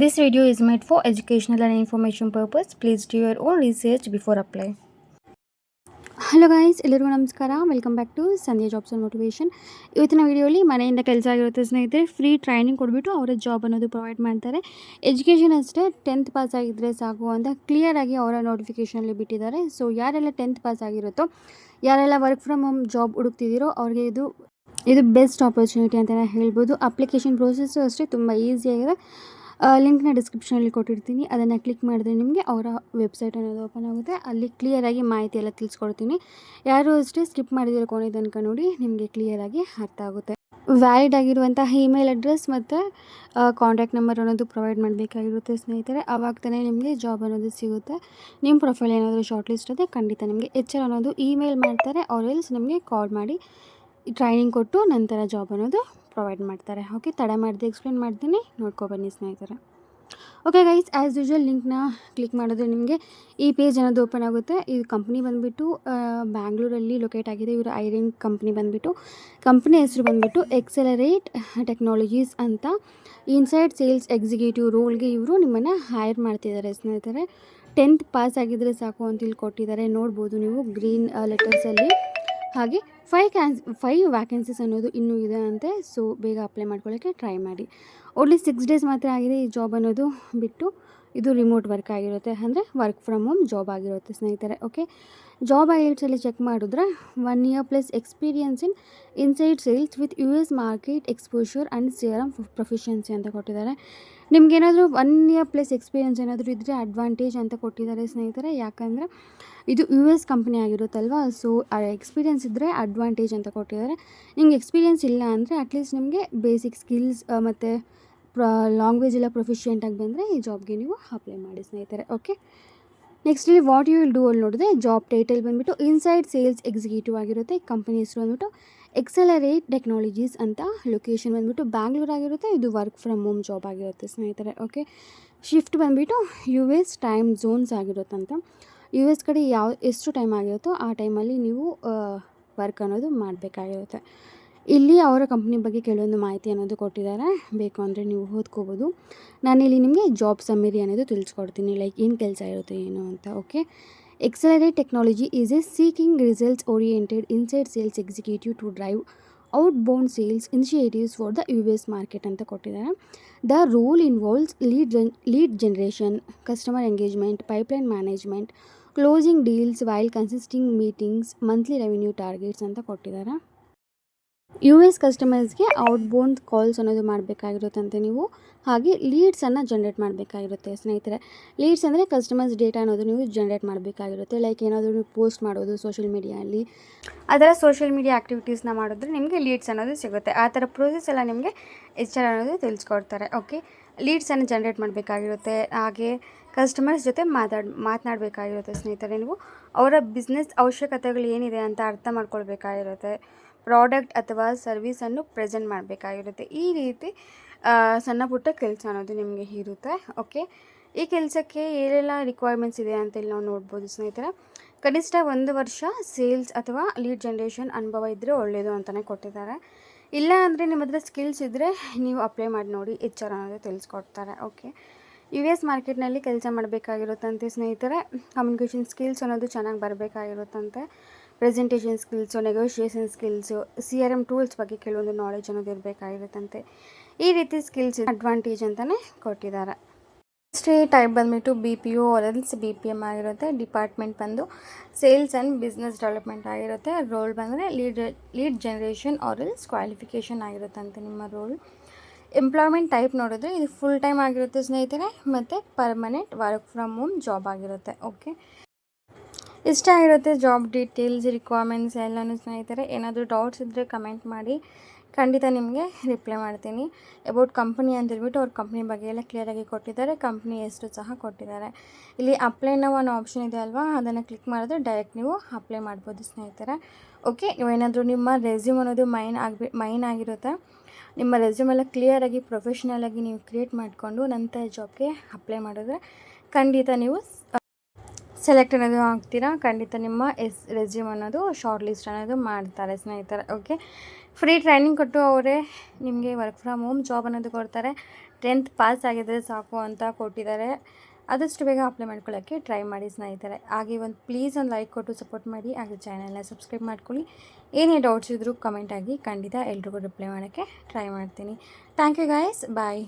This video is made for educational and information purpose. Please do your own research before apply. Hello guys, ಎಲ್ಲರಿಗೂ ನಮಸ್ಕಾರ. Welcome back to Sandhya jobs and motivation. ಇವತ್ತಿನ ವೀಡಿಯೋಲಿ ಮನೆಯಿಂದ ಕೆಲಸ ಆಗಿರುತ್ತೆ ಸ್ನೇಹಿತರೆ. ಫ್ರೀ ಟ್ರೈನಿಂಗ್ ಕೊಟ್ಬಿಟ್ಟು ಅವರ ಜಾಬ್ ಅನ್ನೋದು ಪ್ರೊವೈಡ್ ಮಾಡ್ತಾರೆ. ಎಜುಕೇಷನ್ ಅಷ್ಟೇ 10th ಪಾಸ್ ಆಗಿದ್ದರೆ ಸಾಕು ಅಂತ ಕ್ಲಿಯರಾಗಿ ಅವರ ನೋಟಿಫಿಕೇಷನಲ್ಲಿ ಬಿಟ್ಟಿದ್ದಾರೆ. ಸೊ ಯಾರೆಲ್ಲ 10th ಪಾಸ್ ಆಗಿರುತ್ತೋ, ಯಾರೆಲ್ಲ ವರ್ಕ್ ಫ್ರಮ್ ಹೋಮ್ ಜಾಬ್ ಹುಡುಕ್ತಿದ್ದೀರೋ ಅವ್ರಿಗೆ ಇದು ಬೆಸ್ಟ್ ಆಪರ್ಚುನಿಟಿ ಅಂತಲೇ ಹೇಳ್ಬೋದು. ಅಪ್ಲಿಕೇಶನ್ ಪ್ರೋಸೆಸ್ಸು ಅಷ್ಟೇ ತುಂಬ ಈಸಿಯಾಗಿದೆ. ಲಿಂಕ್ನ ಡಿಸ್ಕ್ರಿಪ್ಷನಲ್ಲಿ ಕೊಟ್ಟಿರ್ತೀನಿ. ಅದನ್ನು ಕ್ಲಿಕ್ ಮಾಡಿದ್ರೆ ನಿಮಗೆ ಅವರ ವೆಬ್ಸೈಟ್ ಅನ್ನೋದು ಓಪನ್ ಆಗುತ್ತೆ. ಅಲ್ಲಿ ಕ್ಲಿಯರಾಗಿ ಮಾಹಿತಿ ಎಲ್ಲ ತಿಳಿಸ್ಕೊಡ್ತೀನಿ. ಯಾರು ಅಷ್ಟೇ ಸ್ಕಿಪ್ ಮಾಡಿದಿರೋ ಕೊನೆ ತನಕ ನೋಡಿ, ನಿಮಗೆ ಕ್ಲಿಯರಾಗಿ ಅರ್ಥ ಆಗುತ್ತೆ. ವ್ಯಾಲಿಡ್ ಆಗಿರುವಂತಹ ಇಮೇಲ್ ಅಡ್ರೆಸ್ ಮತ್ತು ಕಾಂಟ್ಯಾಕ್ಟ್ ನಂಬರ್ ಅನ್ನೋದು ಪ್ರೊವೈಡ್ ಮಾಡಬೇಕಾಗಿರುತ್ತೆ ಸ್ನೇಹಿತರೆ. ಆವಾಗ ತಾನೇ ನಿಮಗೆ ಜಾಬ್ ಅನ್ನೋದು ಸಿಗುತ್ತೆ. ನಿಮ್ಮ ಪ್ರೊಫೈಲ್ ಏನಾದರೂ ಶಾರ್ಟ್ ಲಿಸ್ಟ್ ಇದೆ, ಖಂಡಿತ ನಿಮಗೆ HR ಅನ್ನೋದು ಇಮೇಲ್ ಮಾಡ್ತಾರೆ. ಅವ್ರು ಎಲ್ಸ್ ನಿಮಗೆ ಕಾಲ್ ಮಾಡಿ ಟ್ರೈನಿಂಗ್ ಕೊಟ್ಟು ನಂತರ ಜಾಬ್ ಅನ್ನೋದು ಪ್ರೊವೈಡ್ ಮಾಡ್ತಾರೆ. ಓಕೆ, ತಡ ಮಾಡಿದೆ ಎಕ್ಸ್ಪ್ಲೇನ್ ಮಾಡ್ತೀನಿ, ನೋಡ್ಕೊಬನ್ನಿ ಸ್ನೇಹಿತರೆ. ಓಕೆ ಗೈಸ್, ಆ್ಯಸ್ ಯೂಶ್ವಲ್ ಲಿಂಕ್ನ ಕ್ಲಿಕ್ ಮಾಡಿದ್ರೆ ನಿಮಗೆ ಈ ಪೇಜ್ ಅನ್ನೋದು ಓಪನ್ ಆಗುತ್ತೆ. ಇದು ಕಂಪ್ನಿ ಬಂದುಬಿಟ್ಟು ಬ್ಯಾಂಗ್ಳೂರಲ್ಲಿ ಲೊಕೇಟ್ ಆಗಿದೆ. ಇವರು ಐರಿಂಗ್ ಕಂಪ್ನಿ ಬಂದುಬಿಟ್ಟು, ಕಂಪ್ನಿ ಹೆಸರು ಬಂದುಬಿಟ್ಟು ಎಕ್ಸೆಲರೇಟ್ ಟೆಕ್ನಾಲಜೀಸ್ ಅಂತ. ಇನ್ಸೈಡ್ ಸೇಲ್ಸ್ ಎಕ್ಸಿಕ್ಯೂಟಿವ್ ರೋಲ್ಗೆ ಇವರು ನಿಮ್ಮನ್ನು ಹೈರ್ ಮಾಡ್ತಿದ್ದಾರೆ ಸ್ನೇಹಿತರೆ. 10th ಪಾಸ್ ಆಗಿದ್ದರೆ ಸಾಕು ಅಂತ ಇಲ್ಲಿ ಕೊಟ್ಟಿದ್ದಾರೆ, ನೋಡ್ಬೋದು ನೀವು ಗ್ರೀನ್ ಲೆಟರ್ಸಲ್ಲಿ. ಹಾಗೆ 5 ವ್ಯಾಕೆನ್ಸೀಸ್ ಅನ್ನೋದು ಇನ್ನೂ ಇದೆ ಅಂತೆ. ಸೊ ಬೇಗ ಅಪ್ಲೈ ಮಾಡ್ಕೊಳ್ಳೋಕ್ಕೆ ಟ್ರೈ ಮಾಡಿ. ಓನ್ಲಿ 6 ಡೇಸ್ ಮಾತ್ರ ಆಗಿದೆ ಈ ಜಾಬ್ ಅನ್ನೋದು ಬಿಟ್ಟು. ಇದು ರಿಮೋಟ್ ವರ್ಕ್ ಆಗಿರುತ್ತೆ, ಅಂದರೆ ವರ್ಕ್ ಫ್ರಮ್ ಹೋಮ್ ಜಾಬ್ ಆಗಿರುತ್ತೆ ಸ್ನೇಹಿತರೆ. ಓಕೆ, ಜಾಬ್ ಹೈಲೈಟ್ಸಲ್ಲಿ ಚೆಕ್ ಮಾಡಿದ್ರೆ 1 year plus experience in inside sales with US market exposure and CRM proficiency ಅಂತ ಕೊಟ್ಟಿದ್ದಾರೆ. ನಿಮ್ಗೇನಾದರೂ 1 year ಪ್ಲಸ್ ಎಕ್ಸ್ಪೀರಿಯನ್ಸ್ ಏನಾದರೂ ಇದ್ದರೆ ಅಡ್ವಾಂಟೇಜ್ ಅಂತ ಕೊಟ್ಟಿದ್ದಾರೆ ಸ್ನೇಹಿತರೆ. ಯಾಕಂದರೆ ಇದು US ಕಂಪ್ನಿ ಆಗಿರುತ್ತಲ್ವ, ಸೊ ಆ ಎಕ್ಸ್ಪೀರಿಯನ್ಸ್ ಇದ್ದರೆ ಅಡ್ವಾಂಟೇಜ್ ಅಂತ ಕೊಟ್ಟಿದ್ದಾರೆ. ನಿಮ್ಗೆ ಎಕ್ಸ್ಪೀರಿಯನ್ಸ್ ಇಲ್ಲ ಅಂದರೆ ಅಟ್ಲೀಸ್ಟ್ ನಿಮಗೆ ಬೇಸಿಕ್ ಸ್ಕಿಲ್ಸ್ ಮತ್ತು ಲ್ಯಾಂಗ್ವೇಜ್ ಎಲ್ಲ ಪ್ರೊಫಿಷಿಯೆಂಟಾಗಿ ಬಂದರೆ ಈ ಜಾಬ್ಗೆ ನೀವು ಅಪ್ಲೈ ಮಾಡಿ ಸ್ನೇಹಿತರೆ. ಓಕೆ, ನೆಕ್ಸ್ಟ್ ಇಲ್ಲಿ ವಾಟ್ ಯು ವಿಲ್ ಡೂ ಅಲ್ಲಿ ನೋಡಿದ್ರೆ, ಜಾಬ್ ಟೈಟಲ್ ಬಂದುಬಿಟ್ಟು ಇನ್ಸೈಡ್ ಸೇಲ್ಸ್ ಎಕ್ಸಿಕ್ಯೂಟಿವ್ ಆಗಿರುತ್ತೆ. ಕಂಪನಿ ಹೆಸರು ಬಂದುಬಿಟ್ಟು ಎಕ್ಸೆಲರೇಟ್ ಟೆಕ್ನಾಲಜೀಸ್ ಅಂತ. ಲೊಕೇಶನ್ ಬಂದುಬಿಟ್ಟು ಬ್ಯಾಂಗ್ಳೂರ್ ಆಗಿರುತ್ತೆ. ಇದು ವರ್ಕ್ ಫ್ರಮ್ ಹೋಮ್ ಜಾಬ್ ಆಗಿರುತ್ತೆ ಸ್ನೇಹಿತರೆ. ಓಕೆ, ಶಿಫ್ಟ್ ಬಂದುಬಿಟ್ಟು US ಟೈಮ್ ಝೋನ್ಸ್ ಆಗಿರುತ್ತಂತ. US ಕಡೆ ಎಷ್ಟು ಟೈಮ್ ಆಗಿರುತ್ತೋ ಆ ಟೈಮಲ್ಲಿ ನೀವು ವರ್ಕ್ ಅನ್ನೋದು ಮಾಡಬೇಕಾಗಿರುತ್ತೆ. ಇಲ್ಲಿ ಅವರ ಕಂಪ್ನಿ ಬಗ್ಗೆ ಕೆಲವೊಂದು ಮಾಹಿತಿ ಅನ್ನೋದು ಕೊಟ್ಟಿದ್ದಾರೆ, ಬೇಕು ಅಂದರೆ ನೀವು ಓದ್ಕೋಬೋದು. ನಾನಿಲ್ಲಿ ನಿಮಗೆ ಜಾಬ್ ಸಮ್ಮರಿ ಅನ್ನೋದು ತಿಳಿಸ್ಕೊಡ್ತೀನಿ, ಲೈಕ್ ಏನು ಕೆಲಸ ಇರುತ್ತೆ ಏನು ಅಂತ. Okay, accelerate technology is a seeking results oriented inside sales executive to drive outbound sales initiatives for the US market ಅಂತ ಕೊಟ್ಟಿದ್ದಾರೆ. The role involves lead generation, customer engagement, pipeline management, closing deals while consisting meetings, monthly revenue targets ಅಂತ ಕೊಟ್ಟಿದ್ದಾರೆ. US ಕಸ್ಟಮರ್ಸ್ಗೆ ಔಟ್ಬೌಂಡ್ calls ಅನ್ನೋದು ಮಾಡಬೇಕಾಗಿರುತ್ತಂತೆ ನೀವು. ಹಾಗೆ ಲೀಡ್ಸನ್ನು generate ಮಾಡಬೇಕಾಗಿರುತ್ತೆ ಸ್ನೇಹಿತರೆ. Leads ಅಂದರೆ customers data ಅನ್ನೋದು ನೀವು ಜನ್ರೇಟ್ ಮಾಡಬೇಕಾಗಿರುತ್ತೆ. ಲೈಕ್ ಏನಾದರೂ ನೀವು ಪೋಸ್ಟ್ ಮಾಡೋದು ಸೋಷಿಯಲ್ ಮೀಡಿಯಲ್ಲಿ, ಆ ಥರ ಸೋಷಿಯಲ್ ಮೀಡಿಯಾ ಆ್ಯಕ್ಟಿವಿಟೀಸ್ನ ಮಾಡಿದ್ರೆ ನಿಮಗೆ ಲೀಡ್ಸ್ ಅನ್ನೋದು ಸಿಗುತ್ತೆ. ಆ ಥರ ಪ್ರೋಸೆಸ್ ಎಲ್ಲ ನಿಮಗೆ HR ಅನ್ನೋದು ತಿಳಿಸ್ಕೊಡ್ತಾರೆ. Okay, ಲೀಡ್ಸನ್ನು generate ಮಾಡಬೇಕಾಗಿರುತ್ತೆ. ಹಾಗೆ ಕಸ್ಟಮರ್ಸ್ ಜೊತೆ ಮಾತನಾಡಬೇಕಾಗಿರುತ್ತೆ ಸ್ನೇಹಿತರೆ. ನೀವು ಅವರ ಬಿಸ್ನೆಸ್ ಅವಶ್ಯಕತೆಗಳು ಏನಿದೆ ಅಂತ ಅರ್ಥ ಮಾಡ್ಕೊಳ್ಬೇಕಾಗಿರುತ್ತೆ. ಪ್ರಾಡಕ್ಟ್ ಅಥವಾ ಸರ್ವಿಸನ್ನು ಪ್ರೆಸೆಂಟ್ ಮಾಡಬೇಕಾಗಿರುತ್ತೆ. ಈ ರೀತಿ ಸಣ್ಣ ಪುಟ್ಟ ಕೆಲಸ ಅನ್ನೋದು ನಿಮಗೆ ಇರುತ್ತೆ. ಓಕೆ, ಈ ಕೆಲಸಕ್ಕೆ ಏನೆಲ್ಲ ರಿಕ್ವೈರ್ಮೆಂಟ್ಸ್ ಇದೆ ಅಂತೇಳಿ ನಾವು ನೋಡ್ಬೋದು ಸ್ನೇಹಿತರೆ. ಕನಿಷ್ಠ 1 ವರ್ಷ ಸೇಲ್ಸ್ ಅಥವಾ ಲೀಡ್ ಜನ್ರೇಷನ್ ಅನುಭವ ಇದ್ದರೆ ಒಳ್ಳೆಯದು ಅಂತಲೇ ಕೊಟ್ಟಿದ್ದಾರೆ. ಇಲ್ಲ ಅಂದರೆ ನಿಮ್ಮ ಹತ್ರ ಸ್ಕಿಲ್ಸ್ ಇದ್ದರೆ ನೀವು ಅಪ್ಲೈ ಮಾಡಿ ನೋಡಿ, HR ಅನ್ನೋದು ತಿಳಿಸ್ಕೊಡ್ತಾರೆ. ಓಕೆ, US ಮಾರ್ಕೆಟ್ನಲ್ಲಿ ಕೆಲಸ ಮಾಡಬೇಕಾಗಿರುತ್ತಂತೆ ಸ್ನೇಹಿತರೆ. ಕಮ್ಯುನಿಕೇಷನ್ ಸ್ಕಿಲ್ಸ್ ಅನ್ನೋದು ಚೆನ್ನಾಗಿ ಬರಬೇಕಾಗಿರುತ್ತಂತೆ. Presentation skills, negotiation skills, CRM tools ಬಗ್ಗೆ ಕೆಲವೊಂದು ನಾಲೆಜ್ ಅನ್ನೋದು ಇರಬೇಕಾಗಿರುತ್ತಂತೆ. ಈ ರೀತಿ ಸ್ಕಿಲ್ಸ್ ಅಡ್ವಾಂಟೇಜ್ ಅಂತಲೇ ಕೊಟ್ಟಿದ್ದಾರೆ. ಅಷ್ಟೇ ಟೈಪ್ ಬಂದುಬಿಟ್ಟು BPO ಆರೆಲ್ಸ್ BPM ಆಗಿರುತ್ತೆ. ಡಿಪಾರ್ಟ್ಮೆಂಟ್ ಬಂದು ಸೇಲ್ಸ್ ಆ್ಯಂಡ್ ಬಿಸ್ನೆಸ್ ಡೆವಲಪ್ಮೆಂಟ್ ಆಗಿರುತ್ತೆ. ರೋಲ್ ಬಂದರೆ ಲೀಡ್ ಜನರೇಷನ್ ಆರೆಲ್ಸ್ ಕ್ವಾಲಿಫಿಕೇಷನ್ ಆಗಿರುತ್ತಂತೆ ನಿಮ್ಮ ರೋಲ್. ಎಂಪ್ಲಾಯ್ಮೆಂಟ್ ಟೈಪ್ ನೋಡಿದ್ರೆ ಇದು ಫುಲ್ ಟೈಮ್ ಆಗಿರುತ್ತೆ ಸ್ನೇಹಿತರೆ, ಮತ್ತು permanent work from home job ಆಗಿರುತ್ತೆ. ಓಕೆ, ಇಷ್ಟ ಆಗಿರುತ್ತೆ ಜಾಬ್ ಡೀಟೇಲ್ಸ್, ರಿಕ್ವೈರ್ಮೆಂಟ್ಸ್ ಎಲ್ಲನೂ ಸ್ನೇಹಿತರೆ. ಏನಾದರೂ ಡೌಟ್ಸ್ ಇದ್ದರೆ ಕಮೆಂಟ್ ಮಾಡಿ, ಖಂಡಿತ ನಿಮಗೆ ರಿಪ್ಲೈ ಮಾಡ್ತೀನಿ. ಅಬೌಟ್ ಕಂಪ್ನಿ ಅಂತ ಹೇಳ್ಬಿಟ್ಟು ಅವ್ರ ಕಂಪ್ನಿ ಬಗ್ಗೆ ಎಲ್ಲ ಕ್ಲಿಯರಾಗಿ ಕೊಟ್ಟಿದ್ದಾರೆ. ಕಂಪ್ನಿ ಹೆಸರು ಸಹ ಕೊಟ್ಟಿದ್ದಾರೆ. ಇಲ್ಲಿ ಅಪ್ಲೈ ನಾವು ಅನ್ನೋ ಆಪ್ಷನ್ ಇದೆ ಅಲ್ವಾ, ಅದನ್ನು ಕ್ಲಿಕ್ ಮಾಡಿದ್ರೆ ಡೈರೆಕ್ಟ್ ನೀವು ಅಪ್ಲೈ ಮಾಡ್ಬೋದು ಸ್ನೇಹಿತರೆ. ಓಕೆ, ಏನಾದರೂ ನಿಮ್ಮ ರೆಸ್ಯೂಮ್ ಅನ್ನೋದು ಮೈನ್ ಆಗಿರುತ್ತೆ. ನಿಮ್ಮ ರೆಸ್ಯೂಮ್ ಎಲ್ಲ ಕ್ಲಿಯರಾಗಿ ಪ್ರೊಫೆಷ್ನಲಾಗಿ ನೀವು ಕ್ರಿಯೇಟ್ ಮಾಡಿಕೊಂಡು ನಂತರ ಜಾಬ್ಗೆ ಅಪ್ಲೈ ಮಾಡಿದ್ರೆ ಖಂಡಿತ ನೀವು ಸೆಲೆಕ್ಟ್ ಅನ್ನೋದು ಆಗ್ತೀರಾ. ಖಂಡಿತ ನಿಮ್ಮ ರೆಸ್ಯೂಮ್ ಅನ್ನೋದು ಶಾರ್ಟ್ ಲಿಸ್ಟ್ ಅನ್ನೋದು ಮಾಡ್ತಾರೆ ಸ್ನೇಹಿತರೆ. ಓಕೆ, ಫ್ರೀ ಟ್ರೈನಿಂಗ್ ಕೊಟ್ಟು ಅವರೇ ನಿಮಗೆ ವರ್ಕ್ ಫ್ರಮ್ ಹೋಮ್ ಜಾಬ್ ಅನ್ನೋದು ಕೊಡ್ತಾರೆ. 10th ಪಾಸ್ ಆಗಿದ್ದರೆ ಸಾಕು ಅಂತ ಕೊಟ್ಟಿದ್ದಾರೆ. ಆದಷ್ಟು ಬೇಗ ಅಪ್ಲೈ ಮಾಡ್ಕೊಳ್ಳೋಕ್ಕೆ ಟ್ರೈ ಮಾಡಿ ಸ್ನೇಹಿತರೆ. ಹಾಗೆ ಪ್ಲೀಸ್ ಒಂದು ಲೈಕ್ ಕೊಟ್ಟು ಸಪೋರ್ಟ್ ಮಾಡಿ. ಹಾಗೆ ಚಾನಲ್ನ ಸಬ್ಸ್ಕ್ರೈಬ್ ಮಾಡ್ಕೊಳ್ಳಿ. ಏನೇ ಡೌಟ್ಸ್ ಇದ್ದರೂ ಕಮೆಂಟ್ ಆಗಿ, ಖಂಡಿತ ಎಲ್ರಿಗೂ ರಿಪ್ಲೈ ಮಾಡೋಕ್ಕೆ ಟ್ರೈ ಮಾಡ್ತೀನಿ. Thank you guys, bye.